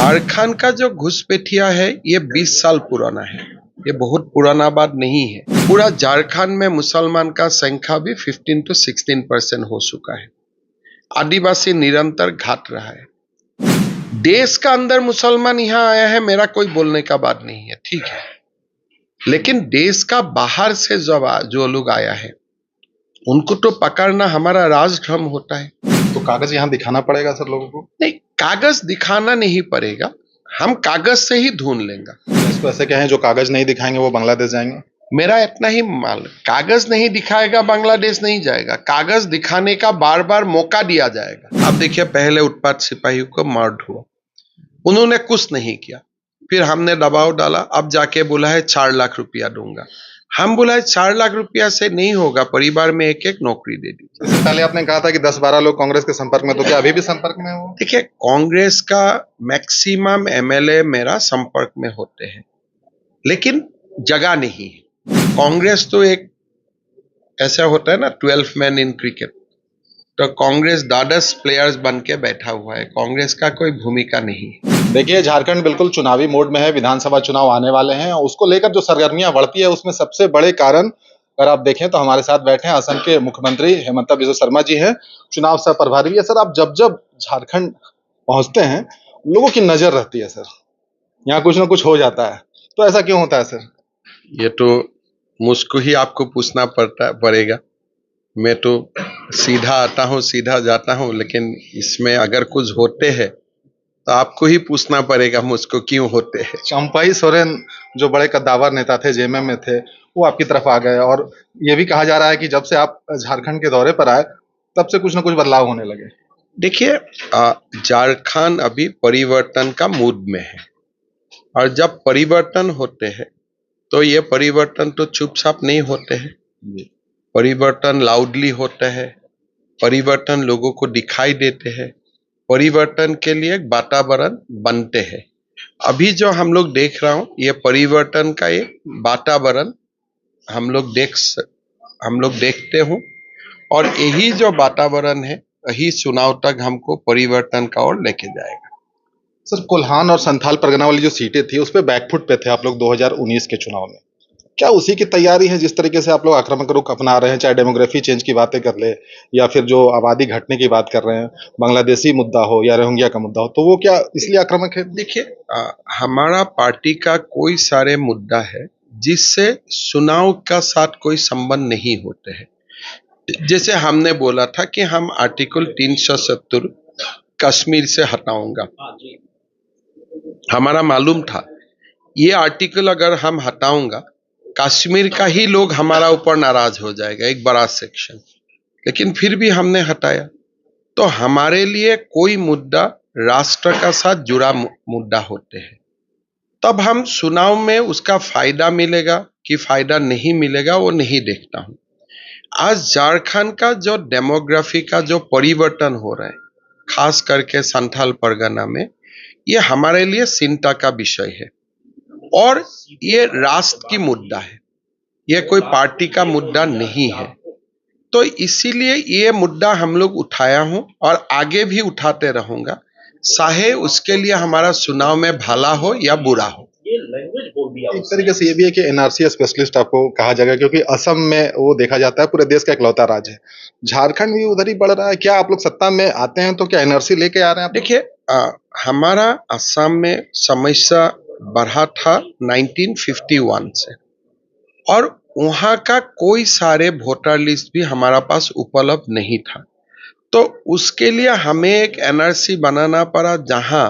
झारखंड का जो घुसपैठिया है ये 20 साल पुराना है। ये बहुत पुराना बात नहीं है। पूरा झारखंड में मुसलमान का संख्या भी 15 to 16% हो चुका है। आदिवासी निरंतर घट रहा है। देश का अंदर मुसलमान यहाँ आया है, मेरा कोई बोलने का बात नहीं है, ठीक है। लेकिन देश का बाहर से जो लोग आया है उनको तो पकड़ना हमारा राजधर्म होता है। तो कागज यहाँ दिखाना पड़ेगा सर लोगों को? नहीं, कागज दिखाना नहीं पड़ेगा, हम कागज से ही ढूंढ लेंगे। इसको ऐसे कहें जो कागज नहीं दिखाएंगे वो बांग्लादेश जाएंगे? मेरा इतना ही माल, कागज नहीं दिखाएगा बांग्लादेश नहीं जाएगा, कागज दिखाने का बार बार मौका दिया जाएगा। अब देखिए, पहले उत्पाद सिपाहियों को मार हुआ, उन्होंने कुछ नहीं किया, फिर हमने दबाव डाला, अब जाके बोला है 4 लाख रुपया दूंगा। हम बोला है 4 लाख रुपया से नहीं होगा, परिवार में एक एक नौकरी दे दीजिए। इससे पहले आपने कहा था कि 10-12 लोग कांग्रेस के संपर्क में, तो क्या अभी भी संपर्क में हो? देखिए, कांग्रेस का मैक्सिमम एमएलए मेरा संपर्क में होते हैं, लेकिन जगह नहीं है। कांग्रेस तो एक ऐसा होता है ना 12 मैन इन क्रिकेट, तो कांग्रेस 10 प्लेयर्स बन के बैठा हुआ है, कांग्रेस का कोई भूमिका नहीं है। देखिए, झारखंड बिल्कुल चुनावी मोड में है, विधानसभा चुनाव आने वाले हैं और उसको लेकर जो सरगर्मियां बढ़ती है उसमें सबसे बड़े कारण अगर आप देखें तो हमारे साथ बैठे हैं असम के मुख्यमंत्री हेमंत बिस्वा शर्मा जी हैं, चुनाव सह प्रभारी है। सर, आप जब जब झारखंड पहुंचते हैं लोगों की नजर रहती है सर, यहाँ कुछ ना कुछ हो जाता है, तो ऐसा क्यों होता है सर? ये तो मुझको ही आपको पूछना पड़ेगा। मैं तो सीधा आता हूँ सीधा जाता हूँ, लेकिन इसमें अगर कुछ होते हैं तो आपको ही पूछना पड़ेगा मुझको क्यों होते हैं। चंपाई सोरेन जो बड़े कद्दावर नेता थे, जेएमएम में थे, वो आपकी तरफ आ गए और ये भी कहा जा रहा है कि जब से आप झारखंड के दौरे पर आए तब से कुछ ना कुछ बदलाव होने लगे। देखिए, झारखंड अभी परिवर्तन का मूड में है, और जब परिवर्तन होते हैं तो ये परिवर्तन तो चुपचाप नहीं होते हैं, परिवर्तन लाउडली होता है, परिवर्तन लोगों को दिखाई देते हैं, परिवर्तन के लिए एक वातावरण बनते हैं। अभी जो हम लोग देख रहा हूं, ये परिवर्तन का एक वातावरण हम लोग देखते हो, और यही जो वातावरण है यही चुनाव तक हमको परिवर्तन का ओर लेके जाएगा। सर, कोल्हान और संथाल परगना वाली जो सीटें थी उस पे बैकफुट पे थे आप लोग 2019 के चुनाव में, क्या उसी की तैयारी है? जिस तरीके से आप लोग आक्रामक रुख अपना रहे हैं, चाहे डेमोग्राफी चेंज की बातें कर ले या फिर जो आबादी घटने की बात कर रहे हैं, बांग्लादेशी मुद्दा हो या रोहिंग्या का मुद्दा हो, तो वो क्या इसलिए आक्रामक है? देखिए, हमारा पार्टी का कोई सारे मुद्दा है जिससे चुनाव का साथ कोई संबंध नहीं होते हैं। जैसे हमने बोला था कि हम आर्टिकल 370 कश्मीर से हटाऊंगा, हमारा मालूम था ये आर्टिकल अगर हम हटाऊंगा कश्मीर का ही लोग हमारा ऊपर नाराज हो जाएगा, एक बड़ा सेक्शन, लेकिन फिर भी हमने हटाया। तो हमारे लिए कोई मुद्दा राष्ट्र का साथ जुड़ा मुद्दा होते हैं, तब हम चुनाव में उसका फायदा मिलेगा कि फायदा नहीं मिलेगा वो नहीं देखता हूं। आज झारखंड का जो डेमोग्राफी का जो परिवर्तन हो रहा है, खास करके संथाल परगना में, ये हमारे लिए चिंता का विषय है और ये राष्ट्र की मुद्दा है, ये कोई पार्टी का मुद्दा नहीं है। तो इसीलिए ये मुद्दा हम लोग उठाया हूं और आगे भी उठाते रहूंगा, चाहे उसके लिए हमारा चुनाव में भला हो या बुरा हो। एक तरीके से ये भी है कि एनआरसी स्पेशलिस्ट आपको कहा जाएगा, क्योंकि असम में वो देखा जाता है पूरे देश का इकलौता राज्य है, झारखंड भी उधर ही बढ़ रहा है। क्या आप लोग सत्ता में आते हैं तो क्या एनआरसी लेके आ रहे हैं? देखिए, हमारा असम में समस्या बढ़ा था 1951 से, और वहां का कोई सारे वोटर लिस्ट भी हमारा पास उपलब्ध नहीं था, तो उसके लिए हमें एक एनआरसी बनाना पड़ा जहां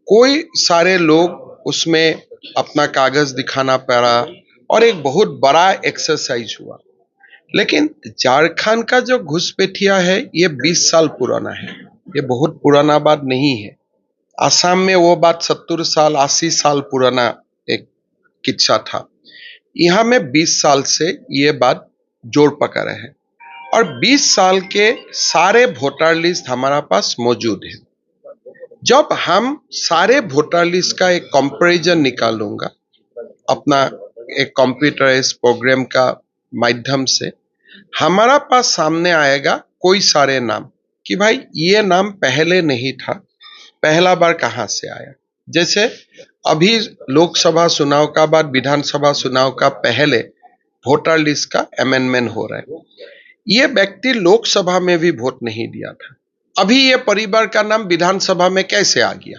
कोई सारे लोग उसमें अपना कागज दिखाना पड़ा, और एक बहुत बड़ा एक्सरसाइज हुआ। लेकिन झारखंड का जो घुसपैठिया है ये 20 साल पुराना है, ये बहुत पुराना बात नहीं है। असम में वो बात 70 साल 80 साल पुराना एक किस्सा था, यहाँ में 20 साल से ये बात जोर पकड़ है, और 20 साल के सारे वोटर लिस्ट हमारा पास मौजूद है। जब हम सारे वोटर लिस्ट का एक कंपैरिजन निकालूंगा अपना एक कंप्यूटराइज प्रोग्राम का माध्यम से, हमारा पास सामने आएगा कोई सारे नाम कि भाई ये नाम पहले नहीं था, पहला बार कहां से आया। जैसे अभी लोकसभा चुनाव का बाद विधानसभा चुनाव का पहले वोटर लिस्ट का अमेंडमेंट हो रहा है। ये व्यक्ति लोकसभा में भी वोट नहीं दिया था, अभी ये परिवार का नाम विधानसभा में कैसे आ गया?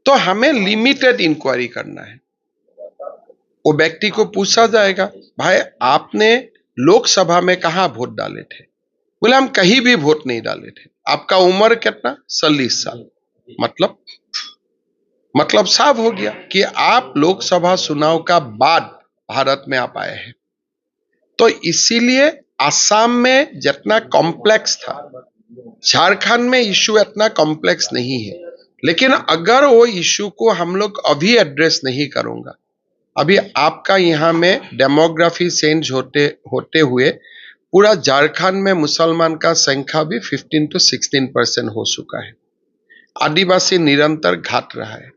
तो हमें लिमिटेड इंक्वायरी करना है। वो व्यक्ति को पूछा जाएगा, भाई आपने लोकसभा में कहां वोट डाले थे? बोले हम कहीं भी वोट नहीं डाले थे। आपका उम्र कितना? 40 साल। मतलब साफ हो गया कि आप लोकसभा चुनाव का बाद भारत में आप आए हैं। तो इसीलिए असम में जितना कॉम्प्लेक्स था, झारखंड में इश्यू इतना कॉम्प्लेक्स नहीं है। लेकिन अगर वो इश्यू को हम लोग अभी एड्रेस नहीं करूंगा, अभी आपका यहाँ में डेमोग्राफी चेंज होते हुए पूरा झारखंड में मुसलमान का संख्या भी 15 to 16% हो चुका है। आदिवासी निरंतर घट रहा है।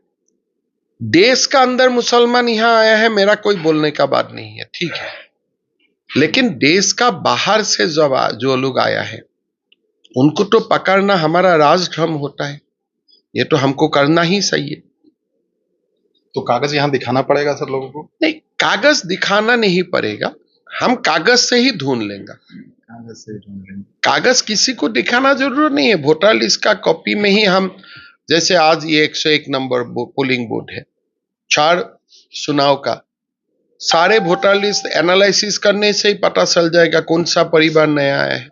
देश का अंदर मुसलमान यहाँ आया है, मेरा कोई बोलने का बात नहीं है, ठीक है। लेकिन देश का बाहर से जो लोग आया है, उनको तो पकड़ना हमारा राजधर्म होता है। ये तो हमको करना ही चाहिए। तो कागज यहाँ दिखाना पड़ेगा सर लोगों को? नहीं, कागज दिखाना नहीं पड़ेगा, हम कागज से ही ढूंढ लेंगे। कागज किसी को दिखाना जरूर नहीं है। वोटर लिस्ट का कॉपी में ही हम, जैसे आज ये 101 नंबर पोलिंग बूथ है, 4 चुनाव का, सारे वोटर लिस्ट एनालिसिस करने से ही पता चल जाएगा कौन सा परिवार नया आया है।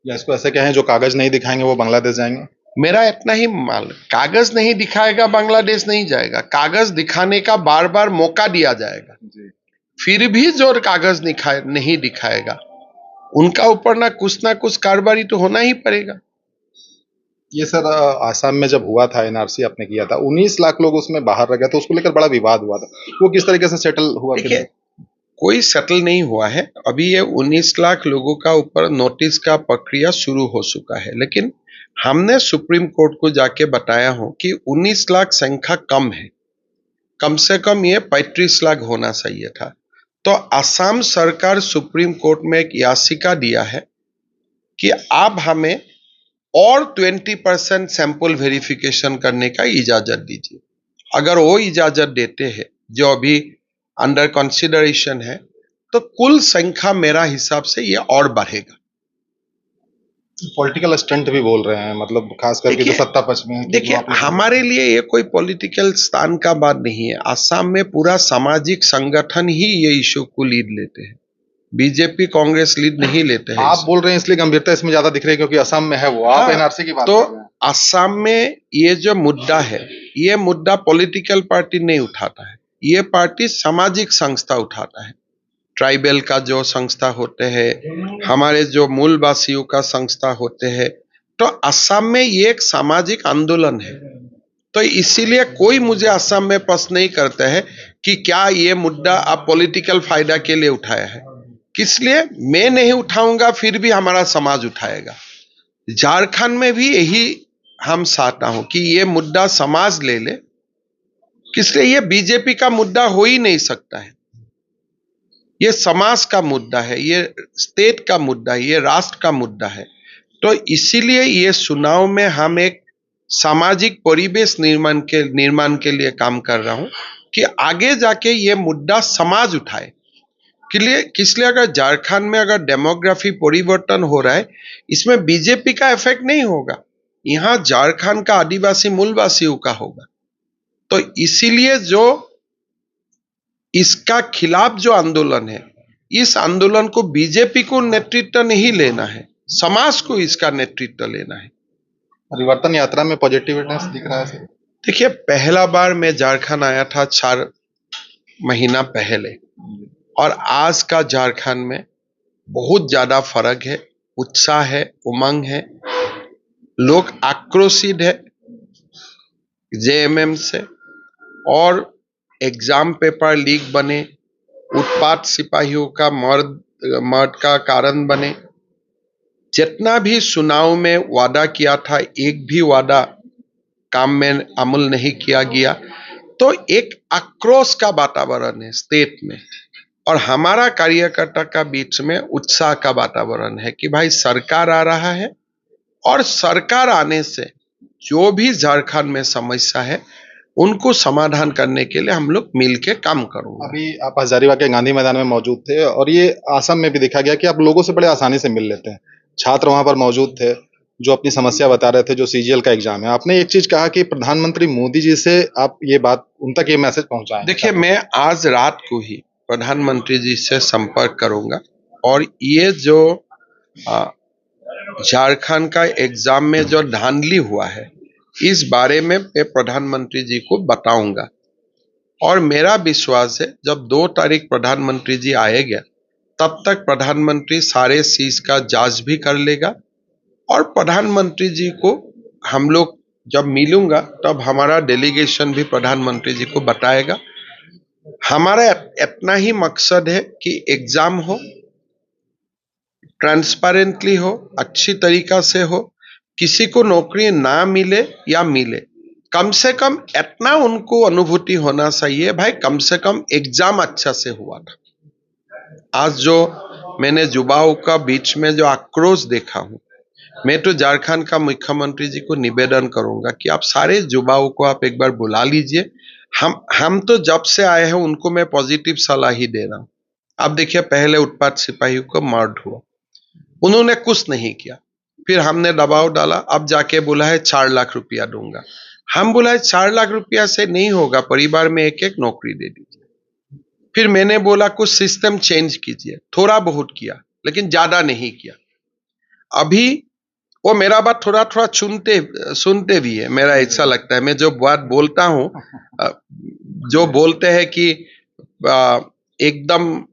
या इसको ऐसे कहें, जो कागज नहीं दिखाएंगे वो बांग्लादेश जाएंगे? मेरा इतना ही माल, कागज नहीं दिखाएगा बांग्लादेश नहीं जाएगा। कागज दिखाने का बार बार मौका दिया जाएगा जी। फिर भी जो कागज नहीं दिखाएगा, उनका ऊपर ना कुछ कार्रवाई तो होना ही पड़ेगा। ये सर आसाम में जब हुआ था, एनआरसी आपने किया था, 19 लाख लोग उसमें बाहर रह गए, तो उसको लेकर बड़ा विवाद हुआ था। वो किस तरीके से सेटल हुआ? कोई सेटल नहीं हुआ है अभी। ये 19 लाख लोगों का ऊपर नोटिस का प्रक्रिया शुरू हो चुका है, लेकिन हमने सुप्रीम कोर्ट को जाके बताया हो कि 19 लाख संख्या कम है, कम से कम ये 35 लाख होना चाहिए था। तो असम सरकार सुप्रीम कोर्ट में एक याचिका दिया है कि आप हमें और 20% सैंपल वेरिफिकेशन करने का इजाजत दीजिए। अगर वो इजाजत देते हैं, जो अभी अंडर कंसिडरेशन है, तो कुल संख्या मेरा हिसाब से ये और बढ़ेगा। पॉलिटिकल स्टंट भी बोल रहे हैं, मतलब खास करके जो सत्ता पक्ष में। देखिए, हमारे लिए ये कोई पॉलिटिकल स्थान का बात नहीं है। असम में पूरा सामाजिक संगठन ही ये इशू को लीड लेते हैं, बीजेपी कांग्रेस लीड नहीं लेते हैं। आप बोल रहे हैं इसलिए गंभीरता इसमें ज्यादा दिख रही है क्योंकि असम में है वो। आप एनआरसी की बात तो कर रहे हैं। असम में ये जो मुद्दा है, ये मुद्दा पॉलिटिकल पार्टी नहीं उठाता है, ये पार्टी सामाजिक संस्था उठाता है। ट्राइबल का जो संस्था होते हैं, हमारे जो मूलवासियों का संस्था होते हैं। तो असम में ये एक सामाजिक आंदोलन है। तो इसीलिए कोई मुझे असम में प्रश्न नहीं करता है कि क्या ये मुद्दा आप पॉलिटिकल फायदा के लिए उठाया है। किस लिए मैं नहीं उठाऊंगा, फिर भी हमारा समाज उठाएगा। झारखंड में भी यही हम चाहता हूं कि ये मुद्दा समाज ले ले। किस लिए? ये बीजेपी का मुद्दा हो ही नहीं सकता है। ये समाज का मुद्दा है, ये स्टेट का मुद्दा है, ये राष्ट्र का मुद्दा है। तो इसीलिए ये चुनाव में हम एक सामाजिक परिवेश निर्माण के लिए काम कर रहा हूं कि आगे जाके ये मुद्दा समाज उठाए। किस लिए? अगर झारखंड में अगर डेमोग्राफी परिवर्तन हो रहा है, इसमें बीजेपी का इफेक्ट नहीं होगा, यहां झारखंड का आदिवासी मूलवासियों का होगा। तो इसीलिए जो इसका खिलाफ जो आंदोलन है, इस आंदोलन को बीजेपी को नेतृत्व नहीं लेना है, समाज को इसका नेतृत्व लेना है। परिवर्तन यात्रा में पॉजिटिवनेस दिख रहा है। देखिए, पहला बार मैं झारखंड आया था 4 महीना पहले, और आज का झारखंड में बहुत ज्यादा फर्क है। उत्साह है, उमंग है, लोग आक्रोशित है जेएमएम से, और एग्जाम पेपर लीक बने, उत्पात सिपाहियों का मर्द का कारण बने। जितना भी चुनाव में वादा किया था, एक भी वादा काम में अमल नहीं किया गया। तो एक आक्रोश का वातावरण है स्टेट में, और हमारा कार्यकर्ता का बीच में उत्साह का वातावरण है कि भाई सरकार आ रहा है, और सरकार आने से जो भी झारखंड में समस्या है उनको समाधान करने के लिए हम लोग मिल के काम करूंगा। अभी आप हजारीबाग के गांधी मैदान में मौजूद थे और ये असम में भी देखा गया कि आप लोगों से बड़े आसानी से मिल लेते हैं। छात्र वहां पर मौजूद थे जो अपनी समस्या बता रहे थे, जो सीजीएल का एग्जाम है। आपने एक चीज कहा कि प्रधानमंत्री मोदी जी से आप ये बात उन तक ये मैसेज पहुंचाएं। देखिए, मैं आज रात को ही प्रधानमंत्री जी से संपर्क करूंगा और ये जो झारखंड का एग्जाम में जो धांधली हुआ है इस बारे में मैं प्रधानमंत्री जी को बताऊंगा। और मेरा विश्वास है जब 2 तारीख प्रधानमंत्री जी आएंगे तब तक प्रधानमंत्री सारे चीज का जांच भी कर लेगा और प्रधानमंत्री जी को हम लोग जब मिलूंगा तब हमारा डेलीगेशन भी प्रधानमंत्री जी को बताएगा। हमारा इतना ही मकसद है कि एग्जाम हो, ट्रांसपेरेंटली हो, अच्छी तरीका से हो, किसी को नौकरी ना मिले या मिले, कम से कम इतना उनको अनुभूति होना चाहिए भाई कम से कम एग्जाम अच्छा से हुआ था। आज जो मैंने युवाओं का बीच में जो आक्रोश देखा हूं, मैं तो झारखंड का मुख्यमंत्री जी को निवेदन करूंगा कि आप सारे युवाओं को आप एक बार बुला लीजिए। हम तो जब से आए हैं उनको मैं पॉजिटिव सलाह ही दे रहा हूं। अब देखिए, पहले उत्पाद सिपाही को मर्डर हुआ, उन्होंने कुछ नहीं किया, फिर हमने दबाव डाला, अब जाके बोला है 4 लाख रुपया दूंगा। हम बोला है 4 लाख रुपया से नहीं होगा, परिवार में एक एक नौकरी दे दीजिए। फिर मैंने बोला कुछ सिस्टम चेंज कीजिए, थोड़ा बहुत किया लेकिन ज्यादा नहीं किया। अभी वो मेरा बात थोड़ा थोड़ा सुनते भी है, मेरा ऐसा लगता है। मैं जो बात बोलता हूं, जो बोलते हैं कि एकदम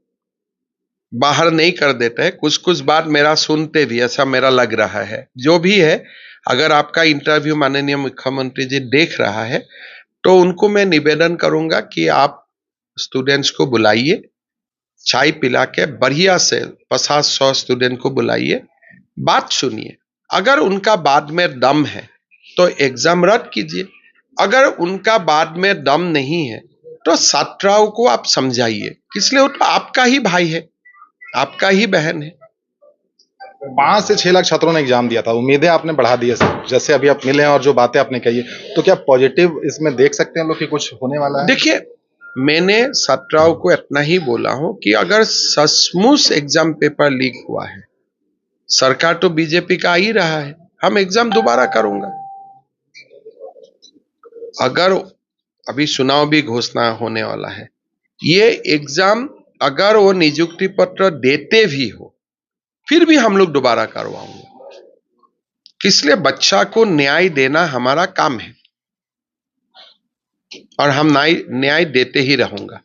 बाहर नहीं कर देते हैं, कुछ कुछ बात मेरा सुनते भी, ऐसा मेरा लग रहा है। जो भी है, अगर आपका इंटरव्यू माननीय मुख्यमंत्री जी देख रहा है तो उनको मैं निवेदन करूंगा कि आप स्टूडेंट्स को बुलाइए, चाय पिला के बढ़िया से 50-100 स्टूडेंट को बुलाइए, बात सुनिए। अगर उनका बाद में दम है तो एग्जाम रद्द कीजिए, अगर उनका बाद में दम नहीं है तो छात्राओं को आप समझाइए, इसलिए वो तो आपका ही भाई है, आपका ही बहन है। 5 से 6 लाख छात्रों ने एग्जाम दिया था, उम्मीदें आपने बढ़ा दी है सर, जैसे अभी आप मिले हैं और जो बातें आपने कही है, तो क्या पॉजिटिव इसमें देख सकते हैं हम लोग कि कुछ होने वाला है? देखिए, मैंने छात्राओं को इतना ही बोला हूं कि अगर सचमुच एग्जाम पेपर लीक हुआ है, सरकार तो बीजेपी का आ ही रहा है, हम एग्जाम दोबारा करूंगा। अगर अभी चुनाव भी घोषणा होने वाला है, ये एग्जाम अगर वो नियुक्ति पत्र देते भी हो फिर भी हम लोग दोबारा करवाएंगे, इसलिए बच्चा को न्याय देना हमारा काम है और हम न्याय देते ही रहूंगा।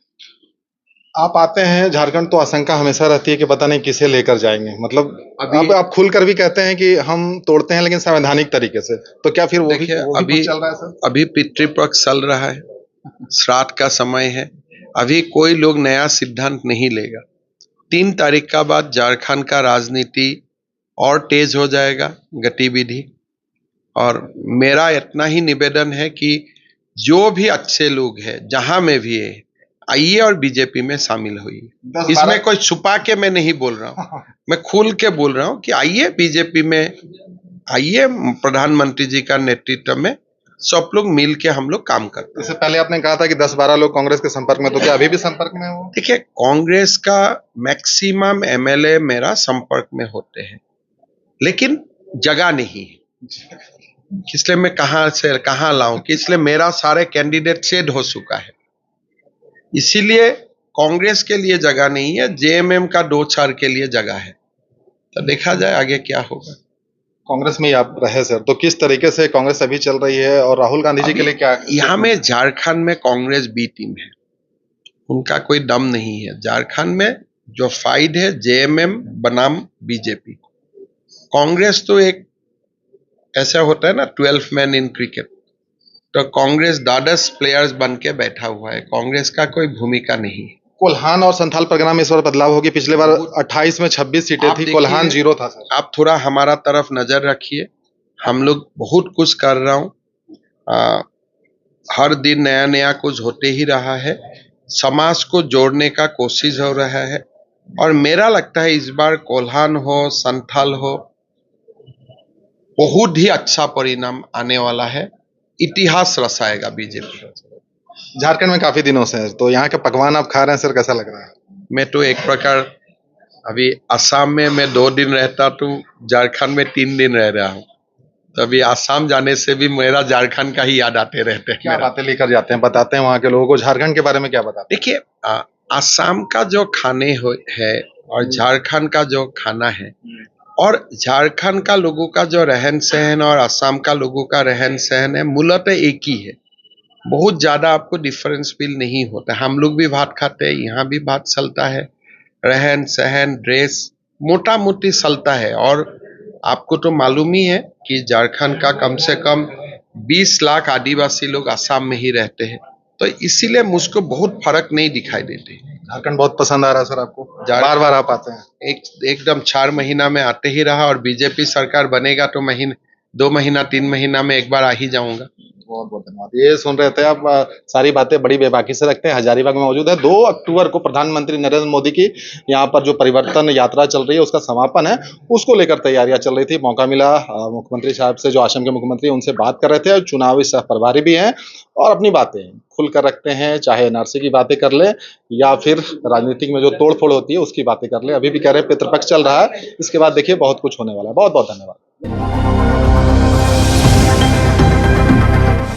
आप आते हैं झारखंड तो आशंका हमेशा रहती है कि पता नहीं किसे लेकर जाएंगे, मतलब आप खुलकर भी कहते हैं कि हम तोड़ते हैं लेकिन संवैधानिक तरीके से, तो क्या फिर वो भी कुछ चल रहा है सर? अभी पितृपक्ष चल रहा है, श्राद्ध का समय है, अभी कोई लोग नया सिद्धांत नहीं लेगा। 3 तारीख का बाद झारखंड का राजनीति और तेज हो जाएगा, गतिविधि। और मेरा इतना ही निवेदन है कि जो भी अच्छे लोग हैं जहां में भी है, आइए और बीजेपी में शामिल होइए। इसमें कोई छुपा के मैं नहीं बोल रहा हूं, मैं खुल के बोल रहा हूं कि आइए बीजेपी में, आइए प्रधानमंत्री जी का नेतृत्व में सब लोग मिल के हम लोग काम करते हैं। इससे पहले आपने कहा था कि 10-12 लोग कांग्रेस के संपर्क में, तो क्या अभी भी संपर्क में हो? देखिए, कांग्रेस का मैक्सिमम एमएलए मेरा संपर्क में होते हैं, लेकिन जगह नहीं है, इसलिए मैं कहां से कहां लाऊं, कि इसलिए मेरा सारे कैंडिडेट शेड हो चुका है, इसीलिए कांग्रेस के लिए जगह नहीं है, जेएमएम का 2-4 के लिए जगह है, तो देखा जाए आगे क्या होगा। कांग्रेस में ही आप रहे सर, तो किस तरीके से कांग्रेस अभी चल रही है और राहुल गांधी जी के लिए क्या? यहाँ में झारखंड में कांग्रेस बी टीम है, उनका कोई दम नहीं है। झारखंड में जो फाइट है जेएमएम बनाम बीजेपी, कांग्रेस तो एक ऐसा होता है ना 12 मैन इन क्रिकेट, तो कांग्रेस 12 प्लेयर्स बन के बैठा हुआ है, कांग्रेस का कोई भूमिका नहीं। कोल्हान और संथाल परगना में इस बार बदलाव होगी, पिछले बार 28 में 26 सीटें थी, कोल्हान 0 था सर। आप थोड़ा हमारा तरफ नजर रखिए, हम लोग बहुत कुछ कर रहा हूं, हर दिन नया नया कुछ होते ही रहा है, समाज को जोड़ने का कोशिश हो रहा है, और मेरा लगता है इस बार कोल्हान हो संथाल हो बहुत ही अच्छा परिणाम आने वाला है। इतिहास रचाएगा बीजेपी। झारखंड में काफी दिनों से है, तो यहाँ के पकवान आप खा रहे हैं सर, कैसा लग रहा है? मैं तो एक प्रकार अभी असम में मैं 2 दिन रहता तो झारखंड में 3 दिन रह रहा हूँ, तो अभी असम जाने से भी मेरा झारखंड का ही याद आते रहते हैं। क्या बातें लेकर जाते हैं, बताते हैं वहाँ के लोगों को झारखंड के बारे में, क्या बताते देखिए, असम का जो खाने है और झारखंड का जो खाना है और झारखंड का लोगों का जो रहन सहन और असम का लोगों का रहन सहन है, मूलतः एक ही है। बहुत ज्यादा आपको डिफरेंस फील नहीं होता। हम लोग भी भात खाते हैं, यहाँ भी भात चलता है, रहन सहन ड्रेस मोटा मोटी चलता है। और आपको तो मालूम ही है कि झारखंड का कम से कम 20 लाख आदिवासी लोग असम में ही रहते हैं, तो इसीलिए मुझको बहुत फर्क नहीं दिखाई देते। हैं? झारखंड बहुत पसंद आ रहा है सर आपको, बार बार आप आते हैं? एकदम 4 महीना में आते ही रहा, और बीजेपी सरकार बनेगा तो 2 महीना 3 महीना में एक बार आ ही जाऊंगा। बहुत बहुत धन्यवाद। ये सुन रहे थे आप, सारी बातें बड़ी बेबाकी से रखते हैं। हजारीबाग में मौजूद है। 2 अक्टूबर को प्रधानमंत्री नरेंद्र मोदी की यहाँ पर जो परिवर्तन यात्रा चल रही है, उसका समापन है, उसको लेकर तैयारियां चल रही थी। मौका मिला मुख्यमंत्री साहब से, जो असम के मुख्यमंत्री, उनसे बात कर रहे थे। चुनावी सह प्रभारी भी हैं और अपनी बातें खुलकर रखते हैं, चाहे एनआरसी की बातें कर ले या फिर राजनीतिक में जो तोड़ फोड़ होती है उसकी बातें कर ले। अभी भी कह रहे हैं पितृपक्ष चल रहा है, इसके बाद देखिए बहुत कुछ होने वाला है। बहुत बहुत धन्यवाद।